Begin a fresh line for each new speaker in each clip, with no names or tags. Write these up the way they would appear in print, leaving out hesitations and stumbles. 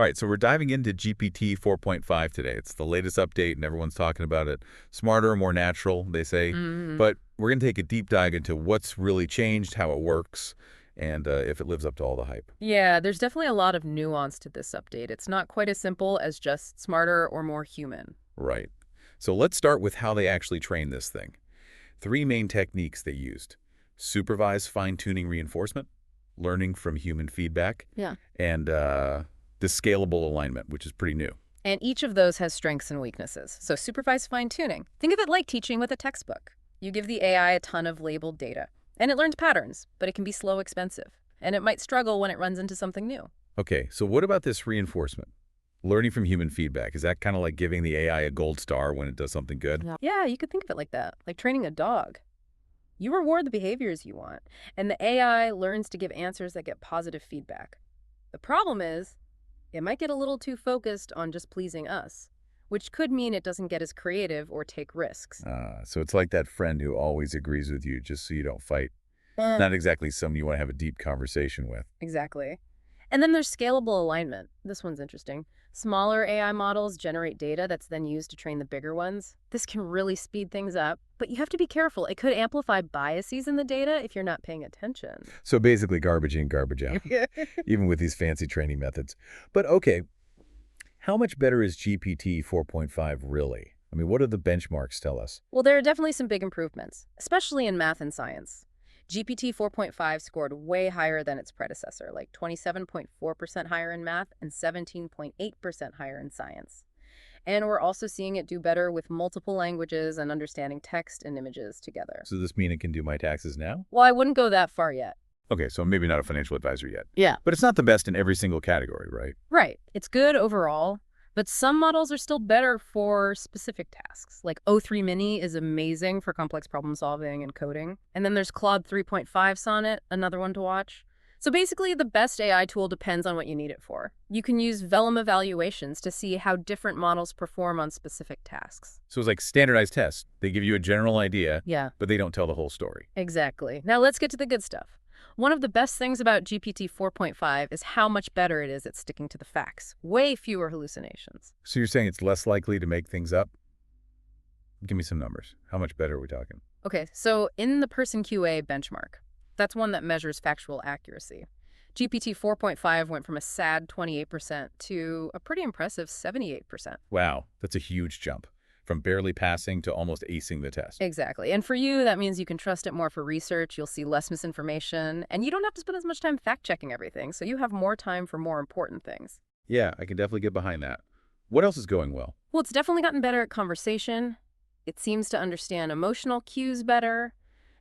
All right, so we're diving into GPT 4.5 today. It's the latest update, and everyone's talking about it. Smarter, more natural, they say.
hmm
But we're going to take a deep dive into what's really changed, how it works, and if it lives up to all the hype.
Yeah, there's definitely a lot of nuance to this update. It's not quite as simple as just smarter or more human.
Right. So let's start with how they actually train this thing. Three main techniques they used: supervised fine-tuning reinforcement, learning from human feedback,
Yeah.
and the scalable alignment, which is pretty new.
And each of those has strengths and weaknesses. So supervised fine-tuning. Think of it like teaching with a textbook. You give the AI a ton of labeled data, and it learns patterns, but it can be slow, expensive, and it might struggle when it runs into something new.
Okay, so what about this reinforcement? Learning from human feedback, is that kind of like giving the AI a gold star when it does something good?
Yeah, you could think of it like that, like training a dog. You reward the behaviors you want, and the AI learns to give answers that get positive feedback. The problem is, it might get a little too focused on just pleasing us, which could mean it doesn't get as creative or take risks.
So it's like that friend who always agrees with you just so you don't fight.
Eh,
Not exactly someone you want to have a deep conversation with.
Exactly. And then there's scalable alignment. This one's interesting. Smaller AI models generate data that's then used to train the bigger ones. This can really speed things up, but you have to be careful. It could amplify biases in the data if you're not paying attention.
So basically garbage in, garbage out, even with these fancy training methods. But okay, how much better is GPT 4.5 really? I mean, what do the benchmarks tell us?
Well, there are definitely some big improvements, especially in math and science. GPT 4.5 scored way higher than its predecessor, like 27.4% higher in math and 17.8% higher in science. And we're also seeing it do better with multiple languages and understanding text and images together.
So does this mean it can do my taxes now?
Well, I wouldn't go that far yet.
Okay, so maybe not a financial advisor yet.
Yeah.
But it's not the best in every single category, right?
Right. It's good overall, but some models are still better for specific tasks. Like O3 Mini is amazing for complex problem solving and coding. And then there's Claude 3.5 Sonnet, another one to watch. So basically, the best AI tool depends on what you need it for. You can use Vellum evaluations to see how different models perform on specific tasks.
So it's like standardized tests. They give you a general idea,
Yeah,
but they don't tell the whole story.
exactly. Now let's get to the good stuff. One of the best things about GPT 4.5 is how much better it is at sticking to the facts. Way fewer hallucinations.
So you're saying it's less likely to make things up? Give me some numbers. How much better are we talking?
Okay, so in the Person QA benchmark, that's one that measures factual accuracy. GPT 4.5 went from a sad 28% to a pretty impressive 78%.
Wow, that's a huge jump. From barely passing to almost acing the test.
Exactly. And for you, that means you can trust it more for research, you'll see less misinformation, and you don't have to spend as much time fact-checking everything, so you have more time for more important things.
Yeah, I can definitely get behind that. What else is going well?
Well, it's definitely gotten better at conversation. It seems to understand emotional cues better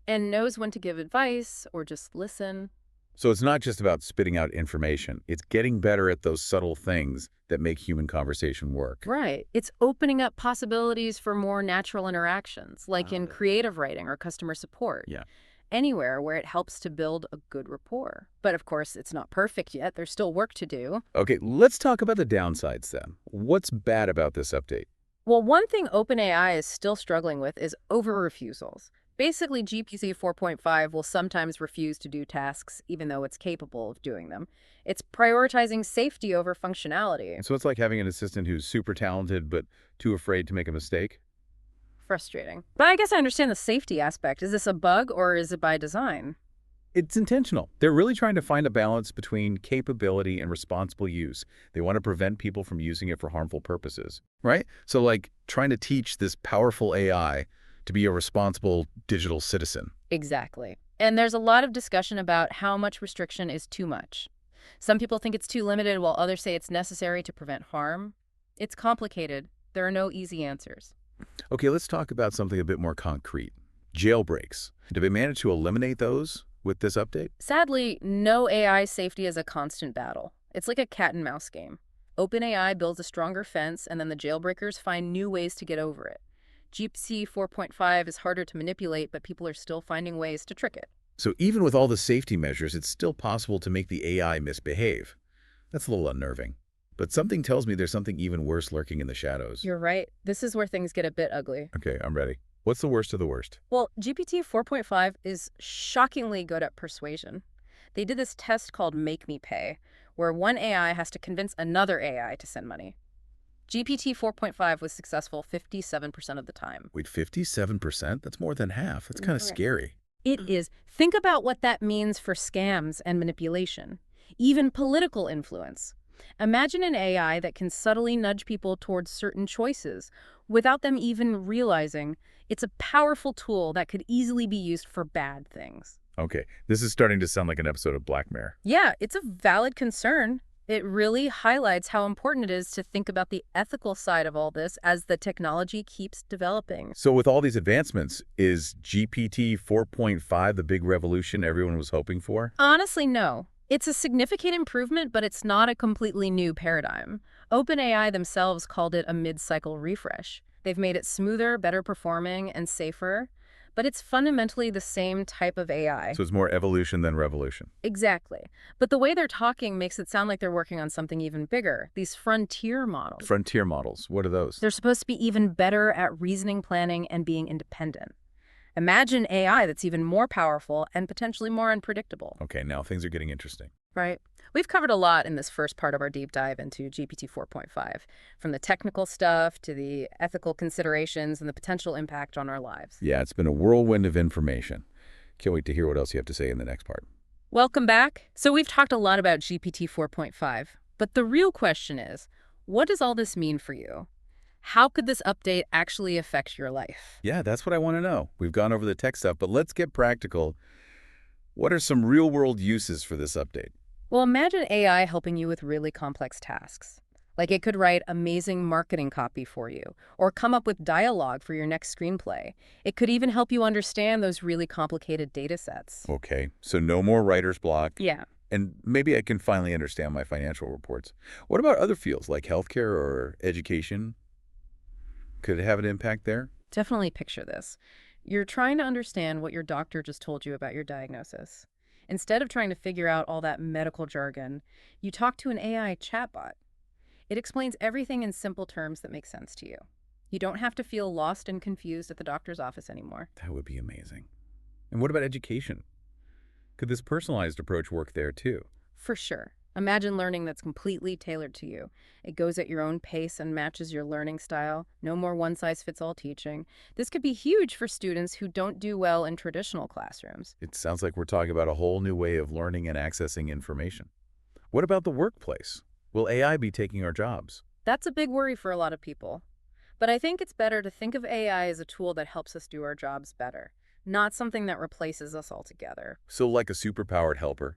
and knows when to give advice or just listen.
So it's not just about spitting out information. It's getting better at those subtle things that make human conversation work.
Right. It's opening up possibilities for more natural interactions, like in
Ah.
creative writing or customer support.
Yeah.
Anywhere where it helps to build a good rapport. But of course, it's not perfect yet. There's still work to do.
Okay, let's talk about the downsides then. What's bad about this update?
Well, one thing OpenAI is still struggling with is over-refusals. Basically, GPT 4.5 will sometimes refuse to do tasks even though it's capable of doing them. It's prioritizing safety over functionality.
So it's like having an assistant who's super talented but too afraid to make a mistake?
Frustrating. But I guess I understand the safety aspect. Is this a bug or is it by design?
It's intentional. They're really trying to find a balance between capability and responsible use. They want to prevent people from using it for harmful purposes, right? So like trying to teach this powerful AI to be a responsible digital citizen.
Exactly. And there's a lot of discussion about how much restriction is too much. Some people think it's too limited while others say it's necessary to prevent harm. It's complicated. There are no easy answers.
Okay, let's talk about something a bit more concrete. Jailbreaks. Did they manage to eliminate those with this update?
Sadly, no AI safety is a constant battle. It's like a cat and mouse game. OpenAI builds a stronger fence, and then the jailbreakers find new ways to get over it. GPT 4.5 is harder to manipulate, but people are still finding ways to trick it.
So even with all the safety measures, it's still possible to make the AI misbehave. That's a little unnerving. But something tells me there's something even worse lurking in the shadows.
You're right. This is where things get a bit ugly.
Okay, I'm ready. What's the worst of the worst?
Well, GPT 4.5 is shockingly good at persuasion. They did this test called Make Me Pay, where one AI has to convince another AI to send money. GPT 4.5 was successful 57% of the time.
Wait, 57%? That's more than half. That's kind of
Right.
scary.
It is. Think about what that means for scams and manipulation, even political influence. Imagine an AI that can subtly nudge people towards certain choices without them even realizing it's a powerful tool that could easily be used for bad things.
Okay, this is starting to sound like an episode of Black Mirror.
Yeah, it's a valid concern. It really highlights how important it is to think about the ethical side of all this as the technology keeps developing.
So with all these advancements, is GPT 4.5 the big revolution everyone was hoping for?
Honestly, no. It's a significant improvement, but it's not a completely new paradigm. OpenAI themselves called it a mid-cycle refresh. They've made it smoother, better performing, and safer, but it's fundamentally the same type of AI.
So it's more evolution than revolution.
Exactly. But the way they're talking makes it sound like they're working on something even bigger, these frontier models.
Frontier models, what are those?
They're supposed to be even better at reasoning, planning, and being independent. Imagine AI that's even more powerful and potentially more unpredictable.
Okay, now things are getting interesting.
Right. We've covered a lot in this first part of our deep dive into GPT 4.5, from the technical stuff to the ethical considerations and the potential impact on our lives.
Yeah, it's been a whirlwind of information. Can't wait to hear what else you have to say in the next part.
Welcome back. So we've talked a lot about GPT 4.5, but the real question is, what does all this mean for you? How could this update actually affect your life?
Yeah, that's what I want to know. We've gone over the tech stuff, but let's get practical. What are some real-world uses for this update?
Well, imagine AI helping you with really complex tasks. Like it could write amazing marketing copy for you, or come up with dialogue for your next screenplay. It could even help you understand those really complicated data sets.
Okay, so no more writer's block.
Yeah.
And maybe I can finally understand my financial reports. What about other fields like healthcare or education? Could it have an impact there?
Definitely picture this. You're trying to understand what your doctor just told you about your diagnosis. Instead of trying to figure out all that medical jargon, you talk to an AI chatbot. It explains everything in simple terms that make sense to you. You don't have to feel lost and confused at the doctor's office anymore.
That would be amazing. And what about education? Could this personalized approach work there too?
For sure. Imagine learning that's completely tailored to you. It goes at your own pace and matches your learning style. No more one-size-fits-all teaching. This could be huge for students who don't do well in traditional classrooms.
It sounds like we're talking about a whole new way of learning and accessing information. What about the workplace? Will AI be taking our jobs?
That's a big worry for a lot of people. But I think it's better to think of AI as a tool that helps us do our jobs better, not something that replaces us altogether.
So like a superpowered helper?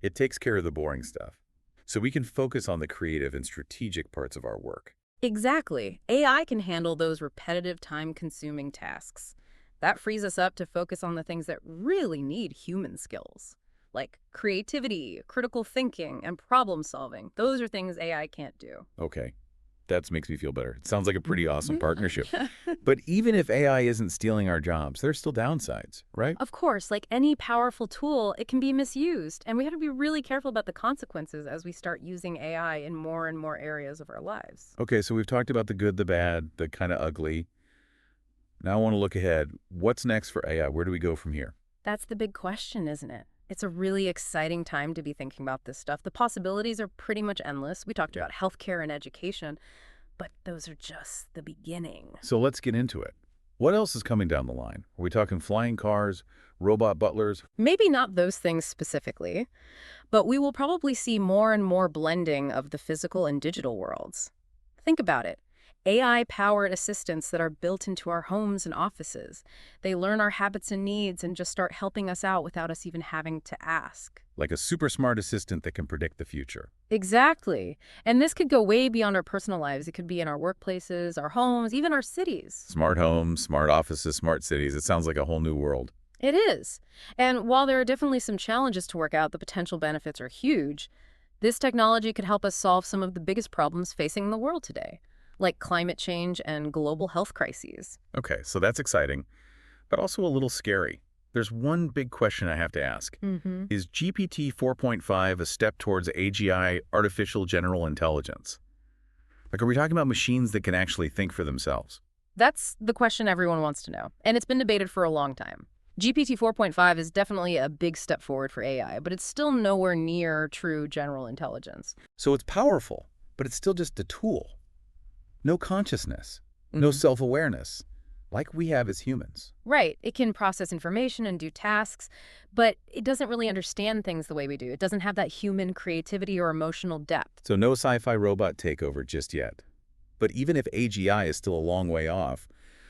It takes care of the boring stuff, so we can focus on the creative and strategic parts of our work.
Exactly. AI can handle those repetitive, time-consuming tasks. That frees us up to focus on the things that really need human skills, like creativity, critical thinking, and problem solving. Those are things AI can't do.
Okay, that makes me feel better. It sounds like a pretty awesome partnership. But even if AI isn't stealing our jobs, there's still downsides, right?
Of course, like any powerful tool, it can be misused, and we have to be really careful about the consequences as we start using AI in more and more areas of our lives.
Okay, so we've talked about the good, the bad, the kind of ugly. Now I want to look ahead. What's next for AI? Where do we go from here?
That's the big question, isn't it? It's a really exciting time to be thinking about this stuff. The possibilities are pretty much endless. We talked about healthcare and education, but those are just the beginning.
So let's get into it. What else is coming down the line? Are we talking flying cars, robot butlers?
Maybe not those things specifically, but we will probably see more and more blending of the physical and digital worlds. Think about it. AI-powered assistants that are built into our homes and offices. They learn our habits and needs and just start helping us out without us even having to ask.
Like a super smart assistant that can predict the future.
Exactly. And this could go way beyond our personal lives. It could be in our workplaces, our homes, even our cities.
Smart homes, smart offices, smart cities. It sounds like a whole new world.
It is. And while there are definitely some challenges to work out, the potential benefits are huge. This technology could help us solve some of the biggest problems facing the world today, like climate change and global health crises.
Okay, so that's exciting, but also a little scary. There's one big question I have to ask. Is GPT 4.5 a step towards AGI, artificial general intelligence? Like, are we talking about machines that can actually think for themselves?
That's the question everyone wants to know, and it's been debated for a long time. GPT 4.5 is definitely a big step forward for AI, but it's still nowhere near true general intelligence.
So it's powerful, but it's still just a tool. No consciousness, no
Mhm.
self-awareness, like we have as humans.
Right. It can process information and do tasks, but it doesn't really understand things the way we do. It doesn't have that human creativity or emotional depth.
So no sci-fi robot takeover just yet. But even if AGI is still a long way off,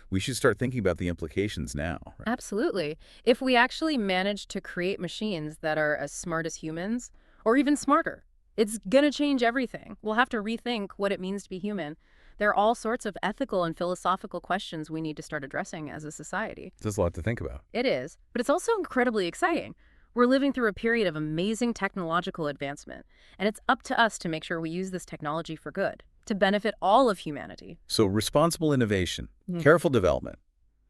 we should start thinking about the implications now. Right?
Absolutely. If we actually manage to create machines that are as smart as humans, or even smarter, it's going to change everything. We'll have to rethink what it means to be human. There are all sorts of ethical and philosophical questions we need to start addressing as a society.
There's a lot to think about.
It is, but it's also incredibly exciting. We're living through a period of amazing technological advancement, and it's up to us to make sure we use this technology for good, to benefit all of humanity.
So responsible innovation,
Mhm.
careful development,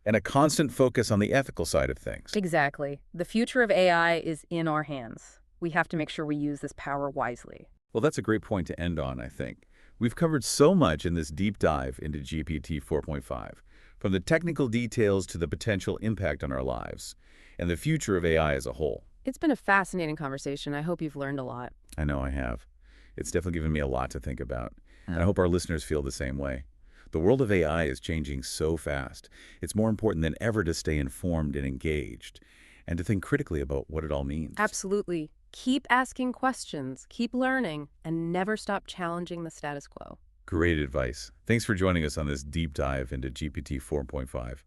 and a constant focus on the ethical side of things.
Exactly. The future of AI is in our hands. We have to make sure we use this power wisely.
Well, that's a great point to end on, I think. We've covered so much in this deep dive into GPT 4.5, from the technical details to the potential impact on our lives, and the future of AI as a whole.
It's been a fascinating conversation. I hope you've learned a lot.
I know I have. It's definitely given me a lot to think about, and I hope our listeners feel the same way. The world of AI is changing so fast. It's more important than ever to stay informed and engaged, and to think critically about what it all means.
Absolutely. Keep asking questions, keep learning, and never stop challenging the status quo.
Great advice. Thanks for joining us on this deep dive into GPT 4.5.